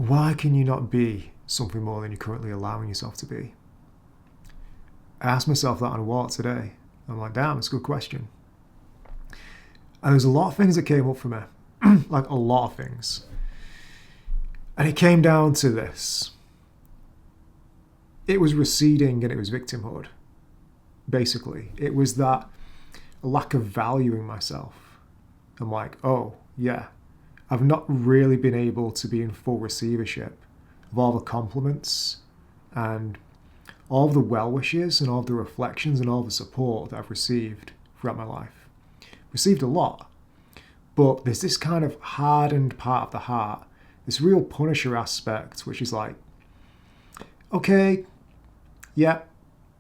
why can you not be something more than you're currently allowing yourself to be? I asked myself that on a walk today. I'm like, damn, it's a good question. And there's a lot of things that came up for me, like a lot of things. And it came down to this. It was receding and it was victimhood. Basically, it was that lack of valuing myself. I'm like, oh, yeah, I've not really been able to be in full receivership of all the compliments and all of the well wishes and all of the reflections and all the support that I've received throughout my life. Received a lot, but there's this kind of hardened part of the heart, this real punisher aspect, which is like, okay, yeah,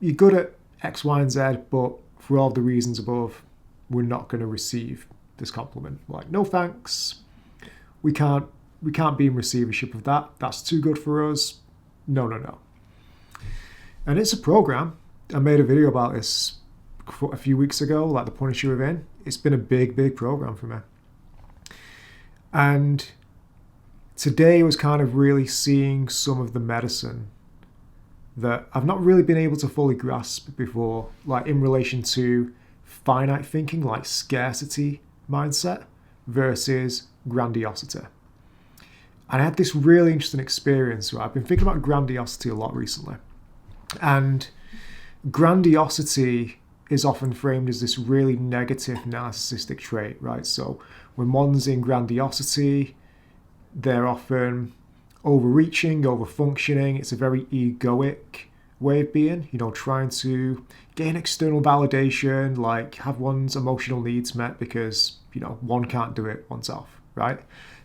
you're good at X, Y, and Z, but for all the reasons above, we're not going to receive this compliment. Like, no thanks. We can't be in receivership of that. That's too good for us. No, no, no. And it's a program. I made a video about this a few weeks ago, like the Punisher Within. It's been a big, big program for me. And today was kind of really seeing some of the medicine that I've not really been able to fully grasp before, like in relation to finite thinking, like scarcity mindset versus grandiosity. And I had this really interesting experience where I've been thinking about grandiosity a lot recently. And grandiosity is often framed as this really negative narcissistic trait, right? So when one's in grandiosity, they're often overreaching, overfunctioning. It's a very egoic way of being, trying to gain external validation, like have one's emotional needs met because, one can't do it oneself, right?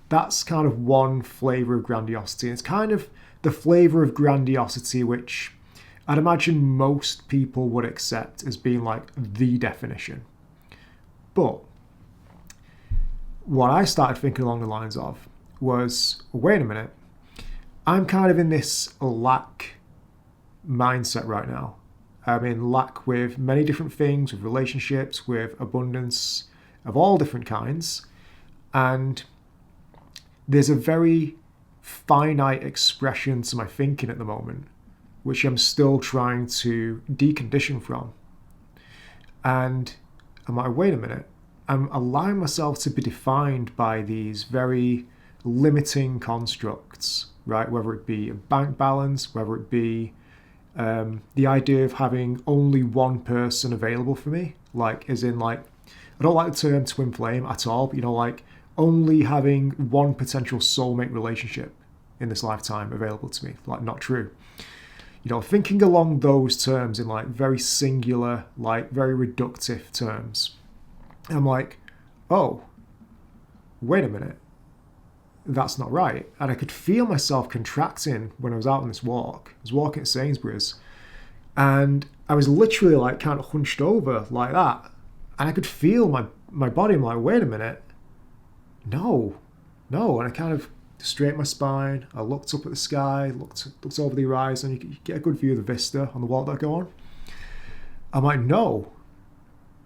That's kind of one flavor of grandiosity. It's kind of the flavor of grandiosity which I'd imagine most people would accept as being like the definition. But what I started thinking along the lines of was, wait a minute, I'm kind of in this lack mindset right now. I'm in lack with many different things, with relationships, with abundance of all different kinds. And there's a very finite expression to my thinking at the moment, which I'm still trying to decondition from. And I'm like, wait a minute, I'm allowing myself to be defined by these very limiting constructs, right? Whether it be a bank balance, whether it be the idea of having only one person available for me, like as in like, I don't like the term twin flame at all, but like only having one potential soulmate relationship in this lifetime available to me, like not true. Thinking along those terms in like very singular, like very reductive terms. I'm like, oh, wait a minute. That's not right. And I could feel myself contracting when I was out on this walk. I was walking at Sainsbury's and I was literally like kind of hunched over like that. And I could feel my body. I'm like, wait a minute. No. And I kind of straightened my spine. I looked up at the sky, looked over the horizon. You get a good view of the vista on the walk that I go on. I'm like, no,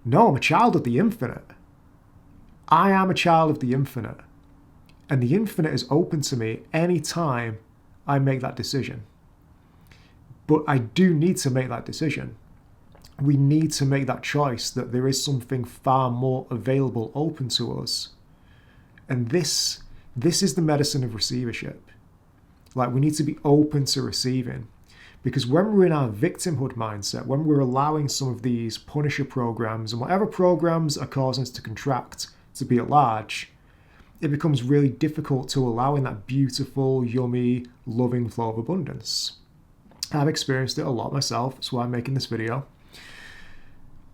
I'm a child of the infinite. I am a child of the infinite. And the infinite is open to me any time I make that decision. But I do need to make that decision. We need to make that choice that there is something far more available open to us. And this is the medicine of receivership. Like, we need to be open to receiving. Because when we're in our victimhood mindset, when we're allowing some of these punisher programs and whatever programs are causing us to contract, to be at large, it becomes really difficult to allow in that beautiful, yummy, loving flow of abundance. I've experienced it a lot myself. That's why I'm making this video.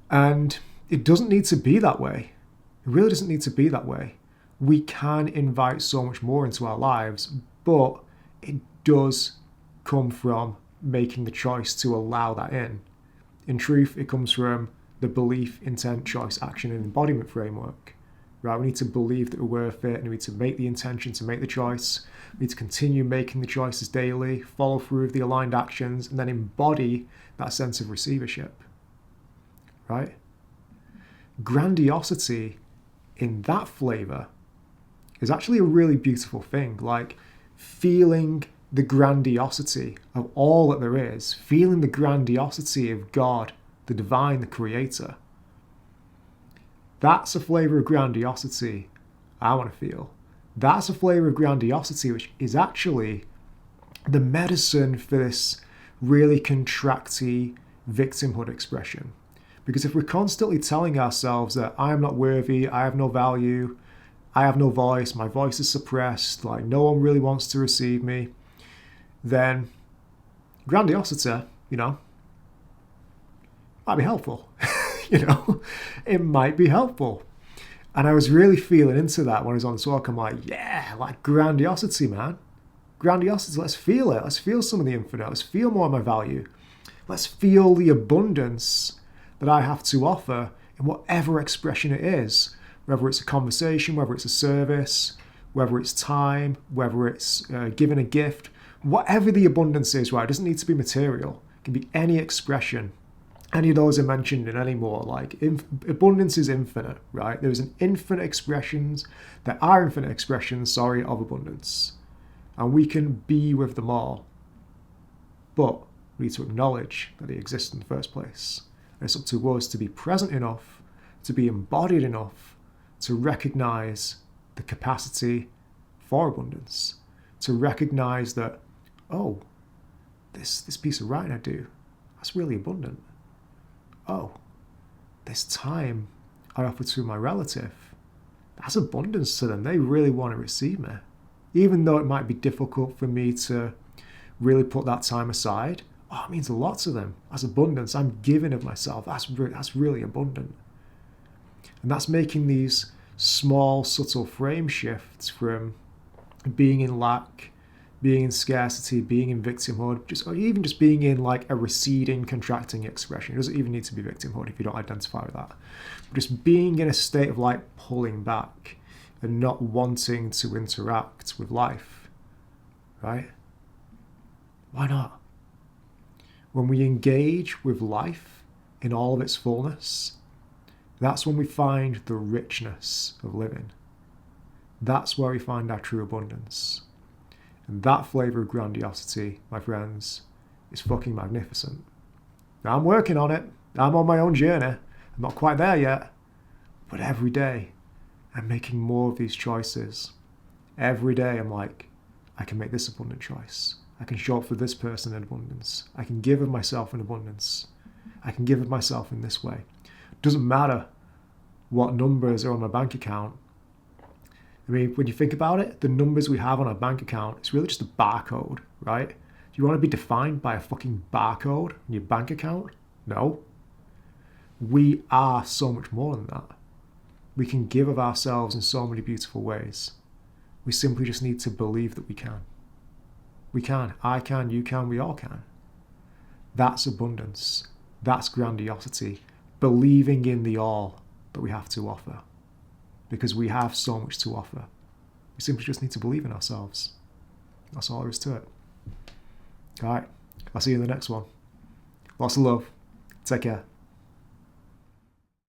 And it doesn't need to be that way. It really doesn't need to be that way. We can invite so much more into our lives, but it does come from making the choice to allow that in. In truth, it comes from the belief, intent, choice, action, and embodiment framework. Right? We need to believe that we're worth it, and we need to make the intention to make the choice. We need to continue making the choices daily, follow through with the aligned actions, and then embody that sense of receivership. Right? Grandiosity in that flavor is actually a really beautiful thing. Like, feeling the grandiosity of all that there is, feeling the grandiosity of God, the divine, the creator. That's a flavor of grandiosity I want to feel. That's a flavor of grandiosity which is actually the medicine for this really contracty victimhood expression. Because if we're constantly telling ourselves that I am not worthy, I have no value, I have no voice, my voice is suppressed, like no one really wants to receive me, then grandiosity, might be helpful. It might be helpful. And I was really feeling into that when I was on this walk. I'm like, yeah, like grandiosity, man. Grandiosity, let's feel it. Let's feel some of the infinite. Let's feel more of my value. Let's feel the abundance that I have to offer in whatever expression it is, whether it's a conversation, whether it's a service, whether it's time, whether it's giving a gift, whatever the abundance is, right? It doesn't need to be material. It can be any expression. Any of those are mentioned in any more. Like abundance is infinite, right? There's an infinite expressions. There are infinite expressions, of abundance. And we can be with them all. But we need to acknowledge that they exist in the first place. And it's up to us to be present enough, to be embodied enough, to recognize the capacity for abundance. To recognize that, oh, this piece of writing I do, that's really abundant. Oh, this time I offer to my relative, that's abundance to them. They really want to receive me. Even though it might be difficult for me to really put that time aside, it means a lot to them. That's abundance. I'm giving of myself. That's really abundant. And that's making these small, subtle frame shifts from being in lack, being in scarcity, being in victimhood, or even just being in like a receding, contracting expression. It doesn't even need to be victimhood if you don't identify with that. But just being in a state of like pulling back and not wanting to interact with life, right? Why not? When we engage with life in all of its fullness, that's when we find the richness of living. That's where we find our true abundance. And that flavor of grandiosity, my friends, is fucking magnificent. Now, I'm working on it. I'm on my own journey. I'm not quite there yet. But every day, I'm making more of these choices. Every day, I'm like, I can make this abundant choice. I can show up for this person in abundance. I can give of myself in abundance. I can give of myself in this way. It doesn't matter what numbers are on my bank account. I mean, when you think about it, the numbers we have on our bank account, it's really just a barcode, right? Do you want to be defined by a fucking barcode in your bank account? No. We are so much more than that. We can give of ourselves in so many beautiful ways. We simply just need to believe that we can. We can. I can, you can, we all can. That's abundance. That's grandiosity. Believing in the all that we have to offer. Because we have so much to offer. We simply just need to believe in ourselves. That's all there is to it. All right. I'll see you in the next one. Lots of love. Take care.